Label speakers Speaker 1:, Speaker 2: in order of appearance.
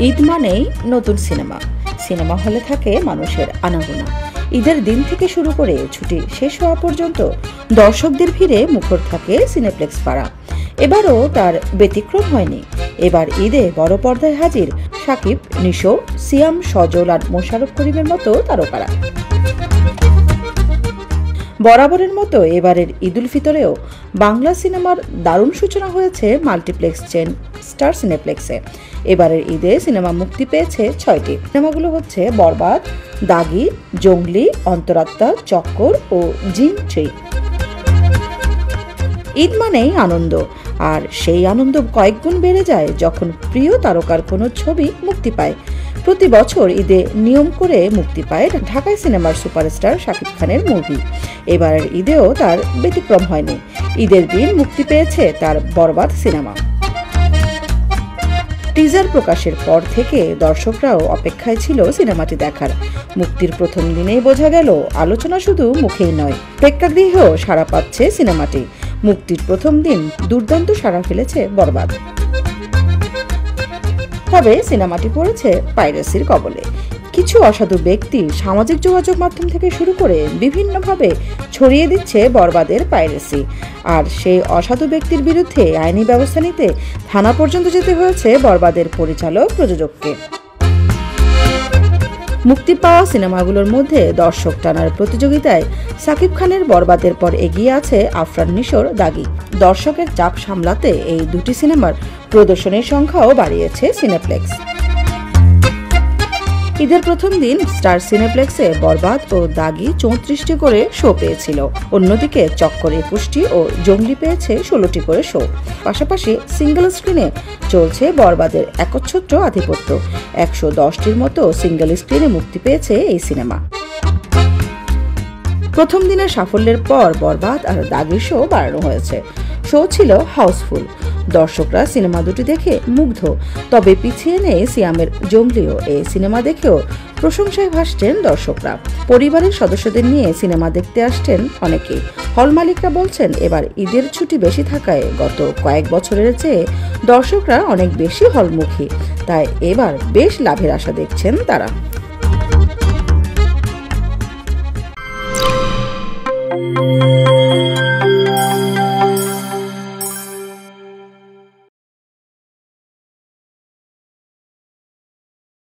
Speaker 1: ঈদ মানেই নতুন cinema. Cinema হলে থাকে মানুষের আনাগোনা। ঈদের দিন থেকে শুরু করে ছুটি শেষ হওয়া পর্যন্ত দর্শকদের ভিড়ে মুখর থাকে সিনেপ্লেক্স পাড়া। এবারও তার ব্যতিক্রম হয়নি। এবার ঈদে বড় পর্দায় হাজির শাকিব, নিশো, সিয়াম, সজল আর মোশাররফ করিমের মতো তারকারা। বরাবরের মতো এবারের ঈদুল ফিতরেও বাংলা সিনেমার দারুণ সূচনা হয়েছে মাল্টিপ্লেক্স চেন স্টার সিনেপ্লেক্সে। এবারের ঈদে সিনেমা মুক্তি পেয়েছে 6টি। সিনেমাগুলো হচ্ছে বরবাদ, দাগি, জঙ্গলি, অন্তরাত্মা, চক্কর ও জিন 3। ঈদ মানেই আনন্দ, আর সেই আনন্দ কয়েকগুণ বেড়ে যায় যখন প্রিয় তারকার কোনো ছবি মুক্তি পায়। প্রতি বছর ঈদে নিয়ম করে মুক্তি পায় ঢাকায় সিনেমার সুপারস্টার শাকিব খানের মুভি। এবারের ঈদেও তার ব্যতিক্রম হয়নি। ঈদের দিন মুক্তি পেয়েছে তার বরবাদ সিনেমা। টিজার প্রকাশের পর থেকে দর্শকরাও অপেক্ষায় ছিল সিনেমাটি দেখার। মুক্তির প্রথম দিনেই বোঝা গেল আলোচনা শুধু মুখেই নয়, প্রেক্ষাগৃহেও সাড়া পাচ্ছে সিনেমাটি। মুক্তির প্রথম দিন দুর্দান্ত সাড়া ফেলেছে বরবাদ। তবে সিনেমাটি পড়েছে পাইরেসির কবলে। কিছু অসাধু ব্যক্তি সামাজিক যোগাযোগ মাধ্যম থেকে শুরু করে বিভিন্নভাবে ছড়িয়ে দিচ্ছে বরবাদের পাইরেসি। আর সেই অসাধু ব্যক্তির বিরুদ্ধে আইনি ব্যবস্থা নিতে থানা পর্যন্ত যেতে হয়েছে বরবাদের পরিচালক প্রযোজককে। মুক্তি পাওয়া সিনেমাগুলোর মধ্যে দর্শক টানার প্রতিযোগিতায় শাকিব খানের বরবাদের পর এগিয়ে আছে আফরান নিশোর দাগি। দর্শকের চাপ সামলাতে এই দুটি সিনেমার প্রদর্শনীর সংখ্যাও বাড়িয়েছে সিনেপ্লেক্স। ঈদের প্রথম দিন স্টার সিনেপ্লেক্সে বরবাদ ও দাগি 34টি করে শো পেয়েছিল। অন্যদিকে চক্কর 21টি ও জঙ্গলি পেয়েছে 16টি করে শো। পাশাপাশি সিঙ্গেল স্ক্রিনে চলছে বরবাদের একচ্ছত্র আধিপত্য। 110টির মতো সিঙ্গেল স্ক্রিনে মুক্তি পেয়েছে এই সিনেমা। প্রথম দিনের সাফল্যের পর বরবাদ আর দাগির শো বাড়ানো হয়েছে। শো ছিল হাউসফুল। দর্শকরা সিনেমা দুটি দেখে মুগ্ধ। তবে পিছিয়ে নেই সিয়ামের জঙ্গলিও। এই সিনেমা দেখেও প্রশংসায় ভাসছেন দর্শকরা। পরিবারের সদস্যদের নিয়ে সিনেমা দেখতে আসছেন অনেকেই। হল মালিকরা বলছেন এবার ঈদের ছুটি বেশি থাকায় গত কয়েক বছরের চেয়ে দর্শকরা অনেক বেশি হলমুখী। তাই এবার বেশ লাভের আশা দেখছেন তারা।